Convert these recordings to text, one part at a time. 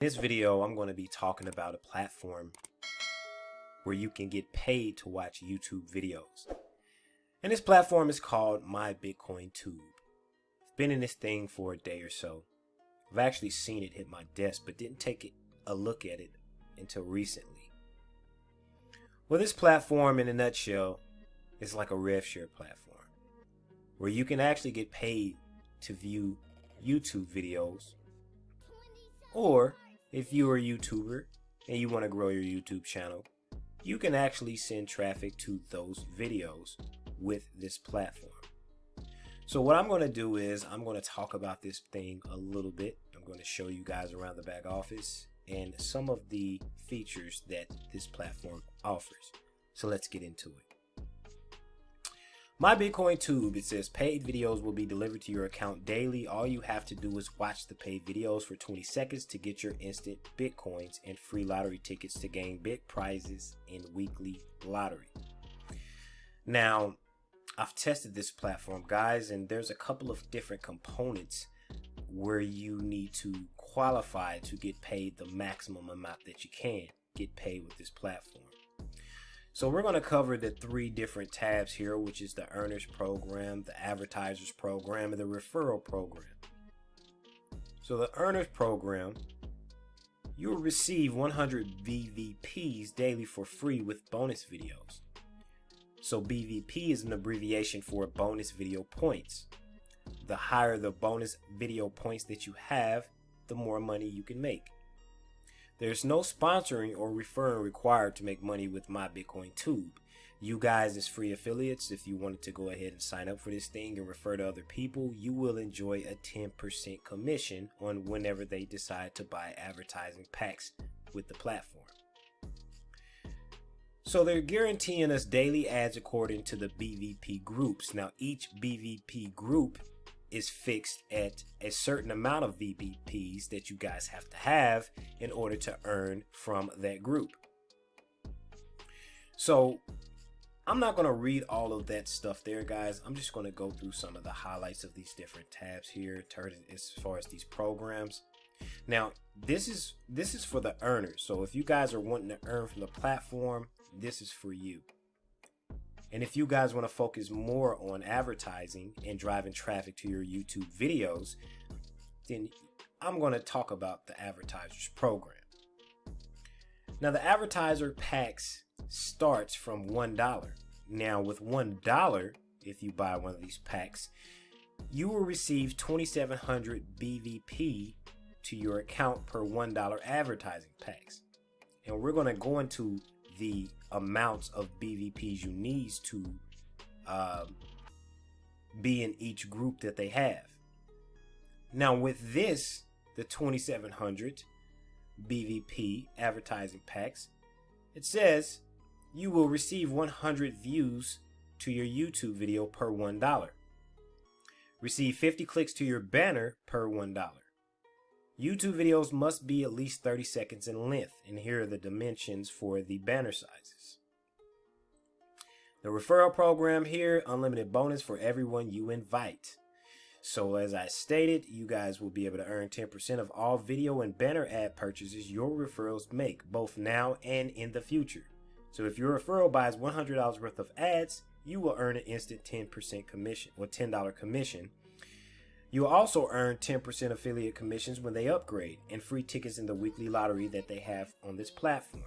In this video, I'm going to be talking about a platform where you can get paid to watch YouTube videos. And this platform is called MyBitcoinTube. I've been in this thing for a day or so. I've actually seen it hit my desk, but didn't take a look at it until recently. Well, this platform in a nutshell is like a rev share platform where you can actually get paid to view YouTube videos, or if you're a YouTuber and you want to grow your YouTube channel, you can actually send traffic to those videos with this platform. So what I'm going to do is I'm going to talk about this thing a little bit. I'm going to show you guys around the back office and some of the features that this platform offers. So let's get into it. MyBitcoinTube, it says paid videos will be delivered to your account daily. All you have to do is watch the paid videos for 20 seconds to get your instant Bitcoins and free lottery tickets to gain big prizes in weekly lottery. Now, I've tested this platform, guys, and there's a couple of different components where you need to qualify to get paid the maximum amount that you can get paid with this platform. So we're going to cover the three different tabs here, which is the earners program, the advertisers program, and the referral program. So the earners program, you'll receive 100 BVPs daily for free with bonus videos. So BVP is an abbreviation for bonus video points. The higher the bonus video points that you have, the more money you can make. There's no sponsoring or referring required to make money with MyBitcoinTube. You guys as free affiliates, if you wanted to go ahead and sign up for this thing and refer to other people, you will enjoy a 10% commission on whenever they decide to buy advertising packs with the platform. So they're guaranteeing us daily ads according to the BVP groups. Now each BVP group is fixed at a certain amount of BVPs that you guys have to have in order to earn from that group. So I'm not going to read all of that stuff there, guys. I'm just going to go through some of the highlights of these different tabs here as far as these programs. Now this is for the earners. So if you guys are wanting to earn from the platform, this is for you. And if you guys want to focus more on advertising and driving traffic to your YouTube videos, then I'm going to talk about the advertisers program. Now the advertiser packs starts from $1. Now with $1, if you buy one of these packs, you will receive 2,700 BVP to your account per $1 advertising packs. And we're going to go into the amounts of BVPs you need to be in each group that they have. Now with this, the 2,700 BVP advertising packs, it says you will receive 100 views to your YouTube video per $1. Receive 50 clicks to your banner per $1. YouTube videos must be at least 30 seconds in length, and here are the dimensions for the banner sizes. The referral program here, unlimited bonus for everyone you invite. So as I stated, you guys will be able to earn 10% of all video and banner ad purchases your referrals make, both now and in the future. So if your referral buys $100 worth of ads, you will earn an instant 10% commission or $10 commission. You will also earn 10% affiliate commissions when they upgrade, and free tickets in the weekly lottery that they have on this platform.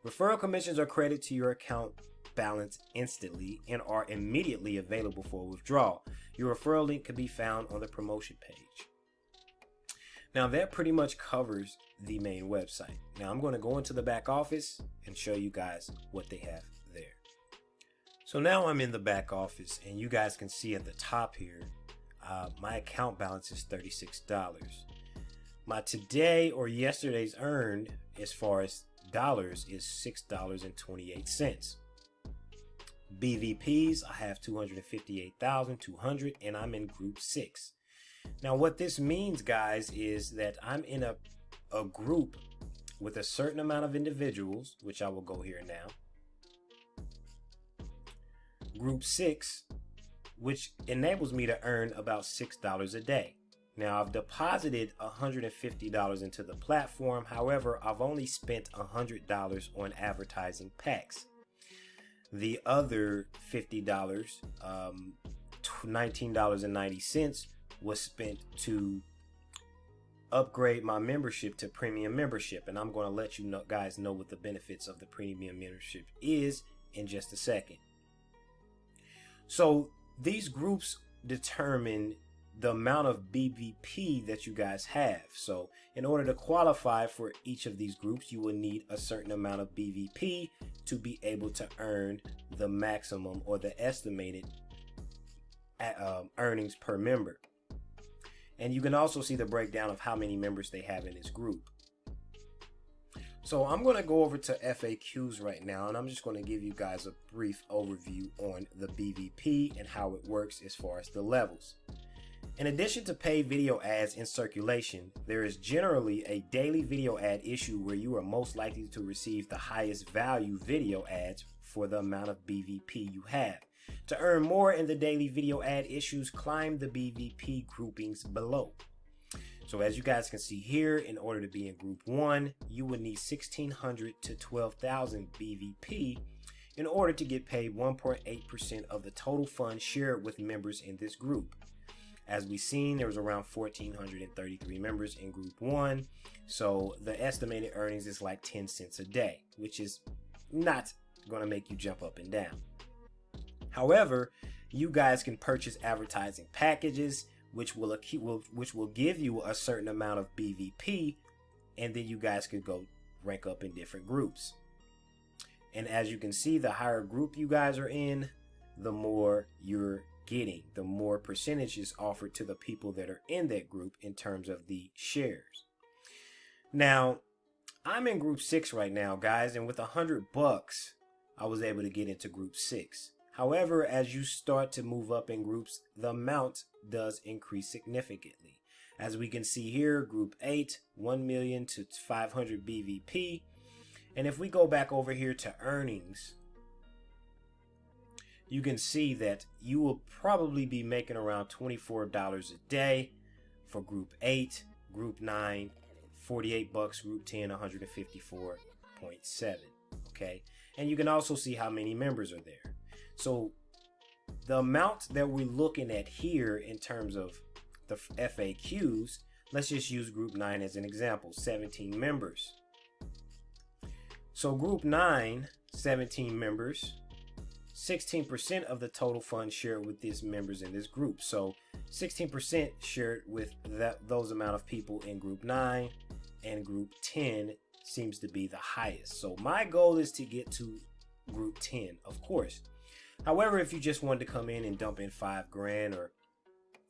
Referral commissions are credited to your account balance instantly and are immediately available for withdrawal. Your referral link can be found on the promotion page. Now that pretty much covers the main website. Now I'm going to go into the back office and show you guys what they have there. So now I'm in the back office, and you guys can see at the top here, my account balance is $36. My today or yesterday's earned as far as dollars is $6.28. BVPs, I have 258,200, and I'm in group 6. Now what this means, guys, is that I'm in a group with a certain amount of individuals, which I will go here now. Group 6, which enables me to earn about $6 a day. Now I've deposited $150 into the platform. However, I've only spent $100 on advertising packs. The other $50, $19.90, was spent to upgrade my membership to premium membership. And I'm going to let you guys know what the benefits of the premium membership is in just a second. So these groups determine the amount of BVP that you guys have. So in order to qualify for each of these groups, you will need a certain amount of BVP to be able to earn the maximum or the estimated earnings per member. And you can also see the breakdown of how many members they have in this group. So I'm going to go over to FAQs right now, and I'm just going to give you guys a brief overview on the BVP and how it works as far as the levels. In addition to paid video ads in circulation, there is generally a daily video ad issue where you are most likely to receive the highest value video ads for the amount of BVP you have. To earn more in the daily video ad issues, climb the BVP groupings below. So as you guys can see here, in order to be in group 1, you would need 1,600 to 12,000 BVP in order to get paid 1.8% of the total funds shared with members in this group. As we've seen, there was around 1,433 members in group 1, so the estimated earnings is like 10 cents a day, which is not going to make you jump up and down. However, you guys can purchase advertising packages, which will give you a certain amount of BVP, and then you guys could go rank up in different groups. And as you can see, the higher group you guys are in, the more you're getting, the more percentages offered to the people that are in that group in terms of the shares. Now, I'm in group 6 right now, guys, and with $100, I was able to get into group 6. However, as you start to move up in groups, the amount does increase significantly. As we can see here, group 8, 1 million to 500 BVP. And if we go back over here to earnings, you can see that you will probably be making around $24 a day for group 8, group 9, 48 bucks, group 10, 154.7. Okay. And you can also see how many members are there. So the amount that we're looking at here in terms of the FAQs, let's just use group 9 as an example, 17 members. So group 9, 17 members, 16% of the total funds shared with these members in this group. So 16% shared with those amount of people in group 9, and group 10 seems to be the highest. So my goal is to get to group 10, of course. However, if you just wanted to come in and dump in $5,000 or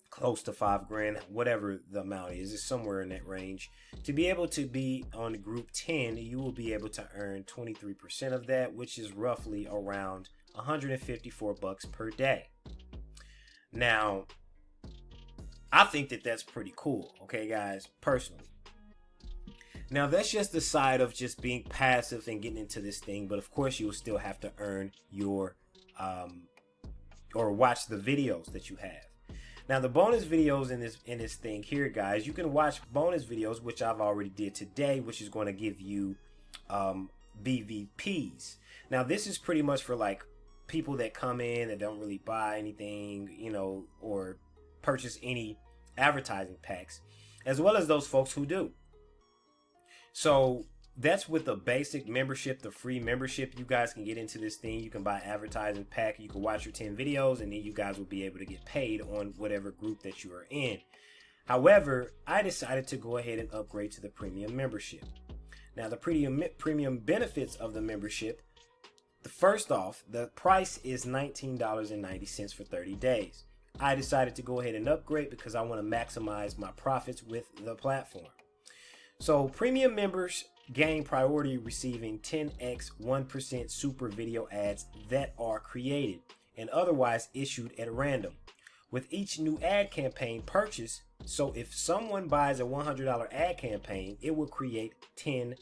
close to $5,000, whatever the amount is, it's somewhere in that range. To be able to be on group 10, you will be able to earn 23% of that, which is roughly around 154 bucks per day. Now, I think that that's pretty cool, okay, guys, personally. Now, that's just the side of just being passive and getting into this thing, but of course, you will still have to earn your or watch the videos that you have. Now, the bonus videos in this thing here, guys, you can watch bonus videos, which I've already did today, which is going to give you BVPs. Now, this is pretty much for like people that come in that don't really buy anything, you know, or purchase any advertising packs, as well as those folks who do. So that's with the basic membership, the free membership. You guys can get into this thing. You can buy advertising pack. You can watch your 10 videos, and then you guys will be able to get paid on whatever group that you are in. However, I decided to go ahead and upgrade to the premium membership. Now, the premium benefits of the membership, first off, the price is $19.90 for 30 days. I decided to go ahead and upgrade because I want to maximize my profits with the platform. So premium members gain priority receiving 10x 1% super video ads that are created and otherwise issued at random with each new ad campaign purchase. So if someone buys a $100 ad campaign, it will create 10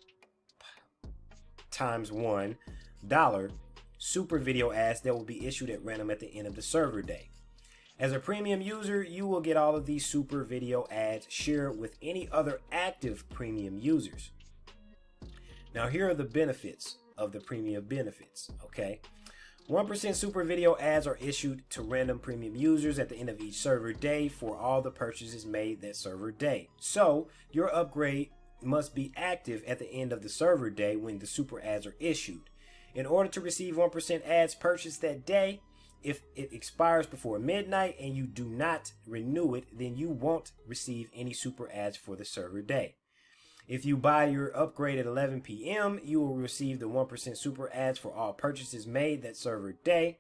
times $1 super video ads that will be issued at random at the end of the server day. As a premium user, you will get all of these super video ads shared with any other active premium users. Now, here are the benefits of the premium benefits, okay? 1% super video ads are issued to random premium users at the end of each server day for all the purchases made that server day. So, your upgrade must be active at the end of the server day when the super ads are issued. In order to receive 1% ads purchased that day, if it expires before midnight and you do not renew it, then you won't receive any super ads for the server day. If you buy your upgrade at 11 p.m., you will receive the 1% super ads for all purchases made that server day.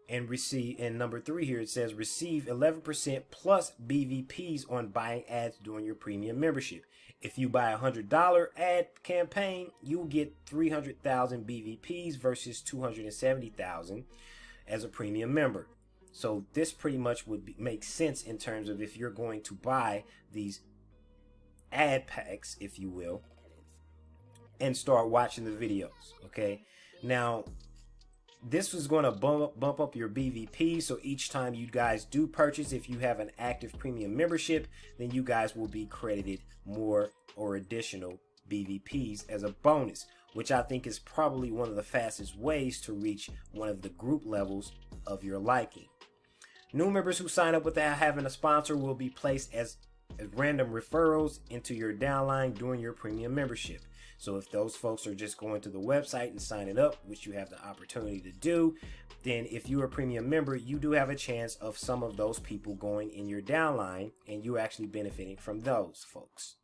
And receive, in number 3 here, it says receive 11% plus BVPs on buying ads during your premium membership. If you buy a $100 ad campaign, you will get 300,000 BVPs versus 270,000 as a premium member. So this pretty much would make sense in terms of if you're going to buy these ad packs, if you will, and start watching the videos. Okay, now this is going to bump up your BVP, so each time you guys do purchase, if you have an active premium membership, then you guys will be credited more or additional BVPs as a bonus, which I think is probably one of the fastest ways to reach one of the group levels of your liking. New members who sign up without having a sponsor will be placed as random referrals into your downline during your premium membership. So if those folks are just going to the website and signing up, which you have the opportunity to do, then if you're a premium member, you do have a chance of some of those people going in your downline and you actually benefiting from those folks.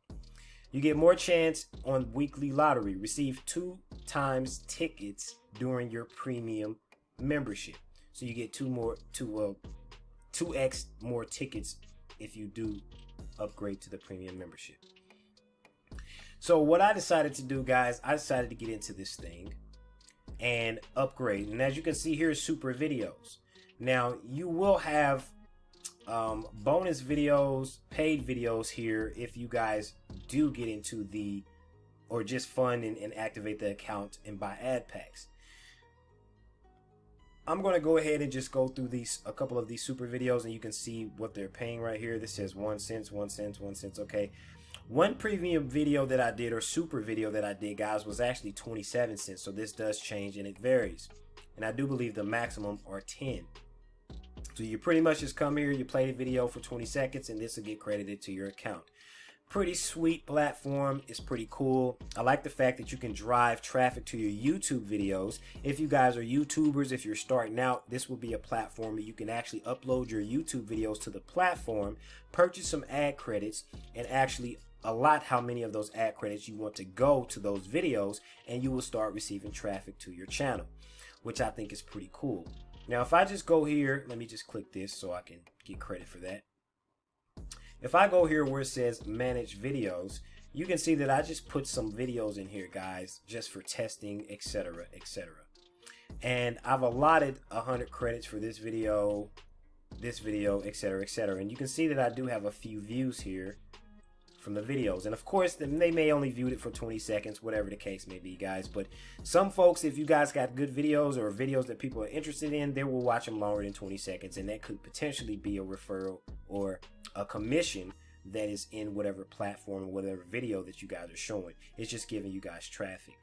You get more chance on weekly lottery. Receive 2 times tickets during your premium membership. So you get 2x more tickets if you do upgrade to the premium membership. So what I decided to do, guys, I decided to get into this thing and upgrade. And as you can see here, super videos. Now you will have bonus videos, paid videos here if you guys do get into the, or just fund and activate the account and buy ad packs. I'm going to go ahead and just go through a couple of these super videos, and you can see what they're paying right here. This says 1 cent, 1 cent, 1 cent. Okay. One premium video that I did, or super video that I did, guys, was actually 27 cents. So this does change and it varies. And I do believe the maximum are 10. So you pretty much just come here, you play the video for 20 seconds, and this will get credited to your account. Pretty sweet platform. It's pretty cool. I like the fact that you can drive traffic to your YouTube videos. If you guys are YouTubers, if you're starting out, this will be a platform that you can actually upload your YouTube videos to the platform, purchase some ad credits, and actually allot how many of those ad credits you want to go to those videos, and you will start receiving traffic to your channel, which I think is pretty cool. Now, if I just go here, let me just click this so I can get credit for that. If I go here where it says manage videos, you can see that I just put some videos in here, guys, just for testing, etc., etc. And I've allotted 100 credits for this video, etc., etc. And you can see that I do have a few views here from the videos. And of course, they may only viewed it for 20 seconds, whatever the case may be, guys. But some folks, if you guys got good videos or videos that people are interested in, they will watch them longer than 20 seconds. And that could potentially be a referral or a commission that is in whatever platform or whatever video that you guys are showing. It's just giving you guys traffic.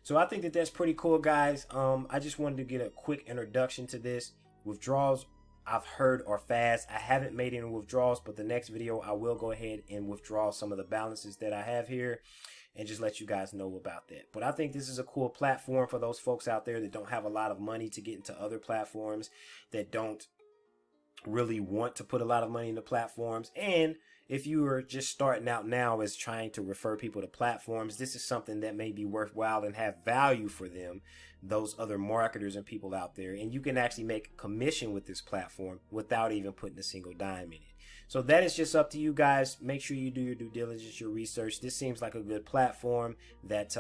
So I think that that's pretty cool, guys. I just wanted to get a quick introduction to this. Withdrawals, I've heard, are fast. I haven't made any withdrawals, but the next video I will go ahead and withdraw some of the balances that I have here and just let you guys know about that. But I think this is a cool platform for those folks out there that don't have a lot of money to get into other platforms, that don't really want to put a lot of money into platforms. And if you are just starting out now as trying to refer people to platforms, this is something that may be worthwhile and have value for them, those other marketers and people out there. And you can actually make a commission with this platform without even putting a single dime in it. So that is just up to you guys. Make sure you do your due diligence, your research. This seems like a good platform that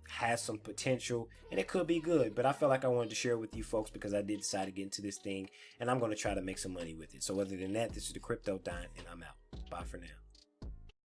has some potential, and it could be good. But I felt like I wanted to share it with you folks because I did decide to get into this thing, and I'm going to try to make some money with it. So other than that, this is the Crypto Don, and I'm out. Bye for now.